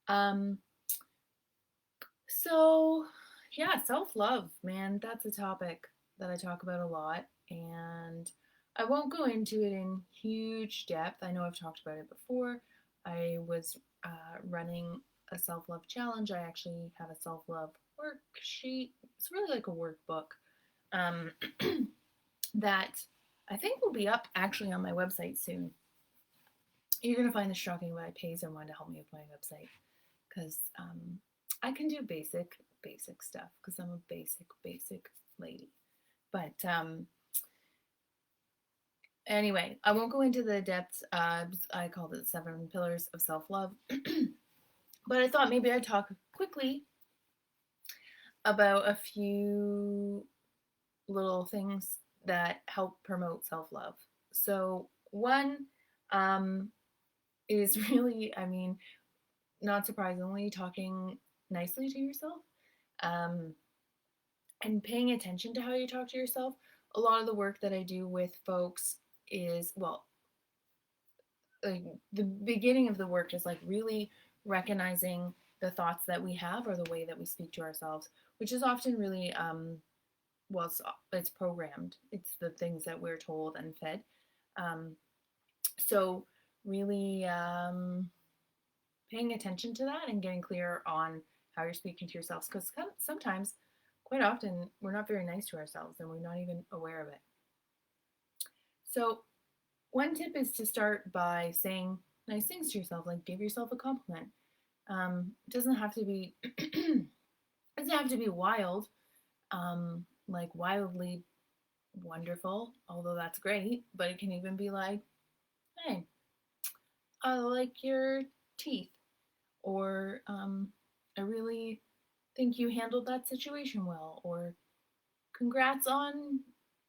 Um, so yeah, self-love, man, that's a topic that I talk about a lot, and I won't go into it in huge depth. I know I've talked about it before. I was running a self-love challenge. I actually have a self-love worksheet. It's really like a workbook um, that I think will be up actually on my website soon. You're gonna find this shocking, but I pay someone to help me with my website because I can do basic stuff because I'm a basic lady. But anyway, I won't go into the depths. I called it the 7 pillars of self love, but I thought maybe I'd talk quickly about a few little things that help promote self love. So one um, is really, I mean, not surprisingly, talking nicely to yourself. Um, and paying attention to how you talk to yourself. A lot of the work that I do with folks is, well, like the beginning of the work is like really recognizing the thoughts that we have or the way that we speak to ourselves, which is often really well, it's programmed. It's the things that we're told and fed. Um, so really paying attention to that and getting clear on how you're speaking to yourselves, because sometimes, quite often, we're not very nice to ourselves and we're not even aware of it. So one tip is to start by saying nice things to yourself, like give yourself a compliment. It doesn't have to be it doesn't have to be wild, like wildly wonderful, although that's great. But it can even be like, hey, I like your teeth, or I really think you handled that situation well, or congrats on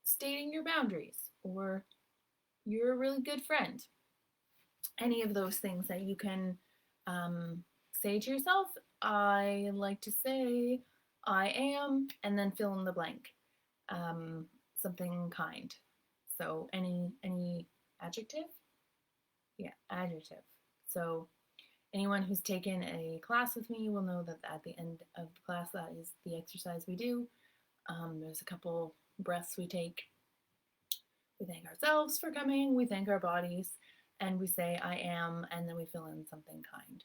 stating your boundaries, or you're a really good friend. Any of those things that you can say to yourself. I like to say, I am, and then fill in the blank. Um, Something kind. So any adjective? Yeah, adjective. So anyone who's taken a class with me will know that at the end of the class, that is the exercise we do. There's a couple breaths we take. We thank ourselves for coming, we thank our bodies, and we say, I am, and then we fill in something kind.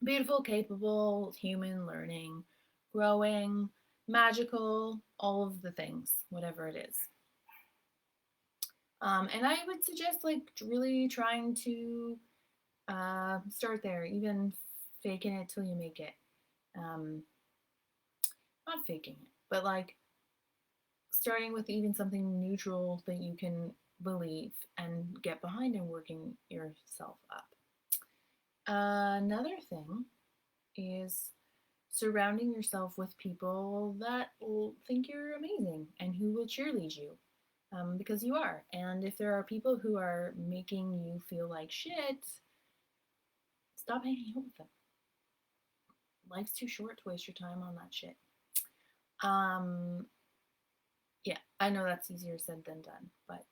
Beautiful, capable, human, learning, growing, magical, all of the things, whatever it is. And I would suggest like really trying to start there, even faking it till you make it. Um, Not faking it, but like starting with even something neutral that you can believe and get behind and working yourself up. Another thing is surrounding yourself with people that will think you're amazing and who will cheerlead you, because you are. And if there are people who are making you feel like shit, stop hanging out with them. Life's too short to waste your time on that shit. Um, yeah, I know that's easier said than done, but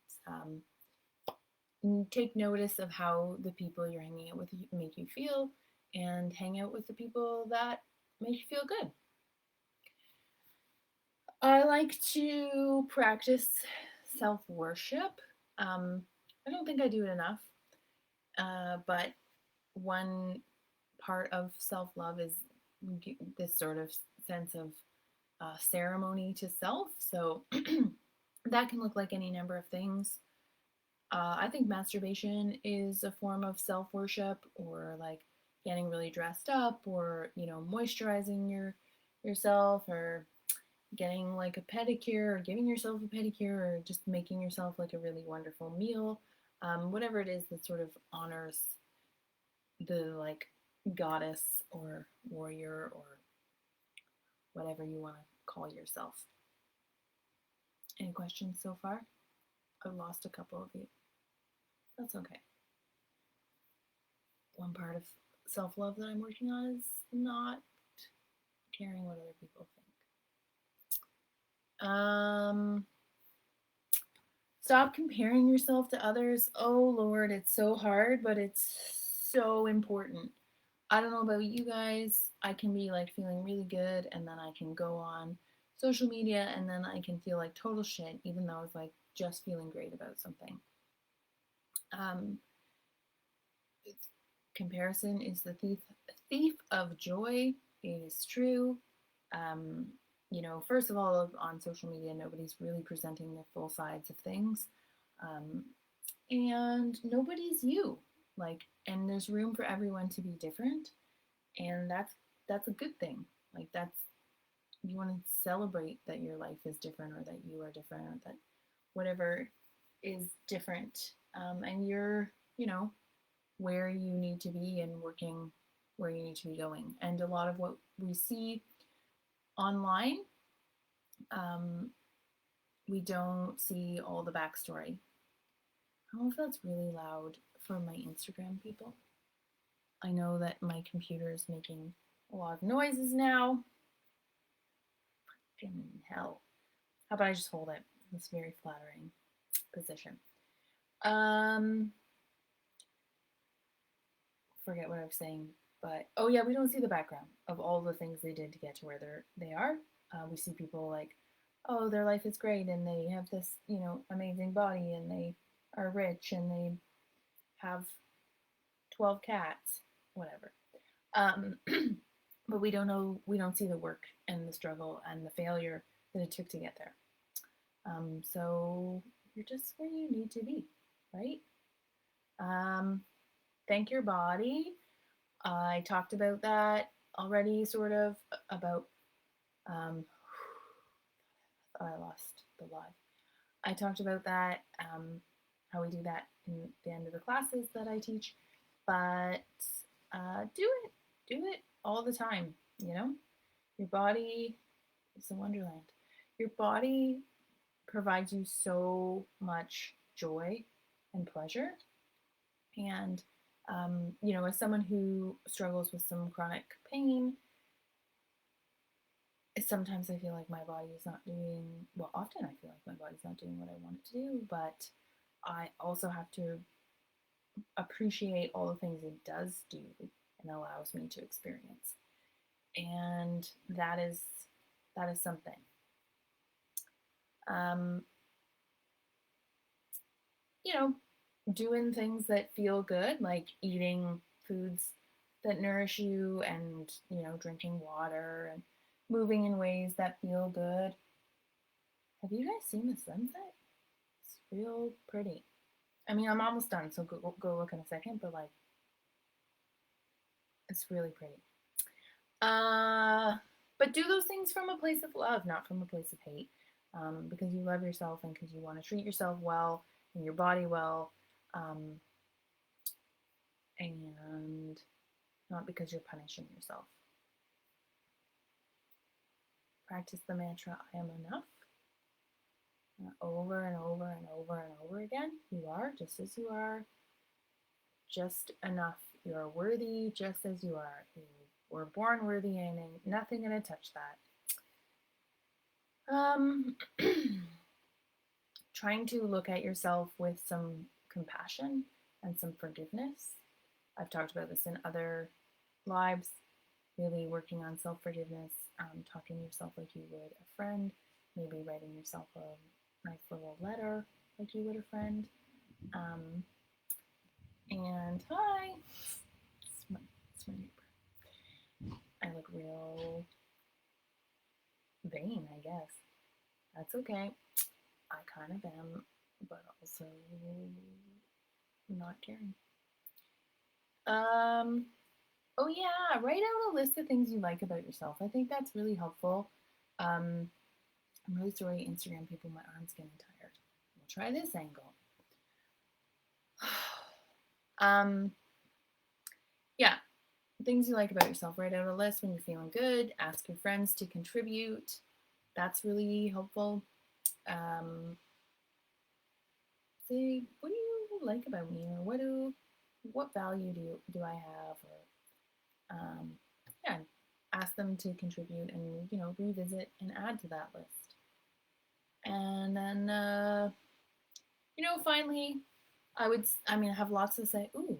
take notice of how the people you're hanging out with make you feel, and hang out with the people that make you feel good. I like to practice self worship. I don't think I do it enough, but one part of self love is this sort of sense of ceremony to self. So that can look like any number of things. I think masturbation is a form of self worship, or like getting really dressed up, or moisturizing yourself, or getting like a pedicure, or giving yourself a pedicure, or just making yourself like a really wonderful meal. Whatever it is that sort of honors the like goddess or warrior or whatever you want to call yourself. Any questions so far? I've lost a couple of you. That's okay. One part of self love that I'm working on is not caring what other people think. Stop comparing yourself to others. Oh Lord, it's so hard, but it's so important. I don't know about you guys. I can be like feeling really good and then I can go on social media and then I can feel like total shit even though I was like just feeling great about something. Um, Comparison is the thief of joy. It is true. Um, first of all, on social media, nobody's really presenting the full sides of things. Um, and nobody's you. Like, and there's room for everyone to be different. And that's a good thing. Like that's you want to celebrate that your life is different or that you are different or that whatever is different. And you're, where you need to be and working where you need to be going. And a lot of what we see online, um, we don't see all the backstory. I don't know if that's really loud for my Instagram people. I know that my computer is making a lot of noises now. In hell. How about I just hold it? It's a very flattering position. Um, Forget what I was saying, but oh yeah, we don't see the background of all the things they did to get to where they are. We see people like, oh, their life is great, and they have this, amazing body, and they are rich, and they have 12 cats, whatever. Um, but we don't know, we don't see the work and the struggle and the failure that it took to get there. So you're just where you need to be, right? Um, Thank your body. I talked about that already, sort of, about, um, I lost the live. I talked about that, how we do that in the end of the classes that I teach, but do it all the time, Your body is a wonderland. Your body provides you so much joy and pleasure. And, as someone who struggles with some chronic pain, sometimes I feel like my body is not doing, well, often I feel like my body's not doing what I want it to do, but I also have to appreciate all the things it does do and allows me to experience. And that is something. Um, you know, Doing things that feel good, like eating foods that nourish you and, drinking water and moving in ways that feel good. Have you guys seen the sunset? It's real pretty. I mean, I'm almost done, so go look in a second, but like, it's really pretty. Uh, but do those things from a place of love, not from a place of hate, because you love yourself and because you want to treat yourself well and your body well, um, and not because you're punishing yourself. Practice the mantra, I am enough, over and over and over and over again. You are just as you are, just enough. You are worthy just as you are. You were born worthy, and ain't nothing gonna touch that. Trying to look at yourself with some compassion and some forgiveness. I've talked about this in other lives, really working on self forgiveness, talking to yourself like you would a friend, maybe writing yourself a nice little letter like you would a friend. And hi, it's my neighbor. I look real vain, I guess. That's okay. I kind of am, but also not caring. Oh yeah, write out a list of things you like about yourself. I think that's really helpful. I'm really sorry, Instagram people, my arm's getting tired. We'll try this angle. Yeah, things you like about yourself. Write out a list when you're feeling good. Ask your friends to contribute. That's really helpful. Say, what do you like about me, or what value do I have, or yeah, ask them to contribute and revisit and add to that list. And then finally, I have lots to say. Ooh,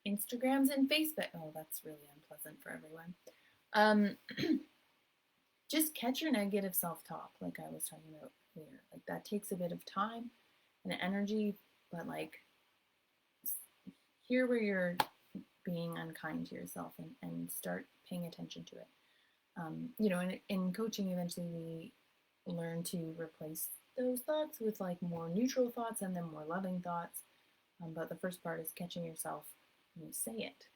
Instagrams and Facebook. Oh, that's really unpleasant for everyone. Um, just catch your negative self-talk, like I was talking about earlier. Like that takes a bit of time and energy, but like here where you're being unkind to yourself and start paying attention to it. In coaching, eventually we learn to replace those thoughts with like more neutral thoughts and then more loving thoughts. But the first part is catching yourself when you say it.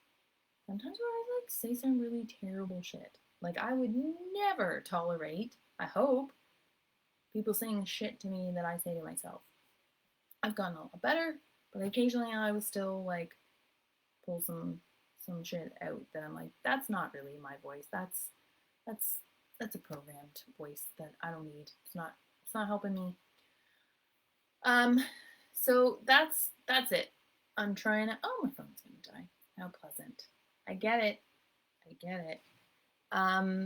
Sometimes I like say some really terrible shit. Like I would never tolerate, I hope, people saying shit to me that I say to myself. I've gotten a lot better, but occasionally I would still like pull some shit out that I'm like, that's not really my voice. That's that's a programmed voice that I don't need. It's not helping me. Um, so that's it. I'm trying to. Oh, my phone's gonna die. How pleasant. I get it. I get it.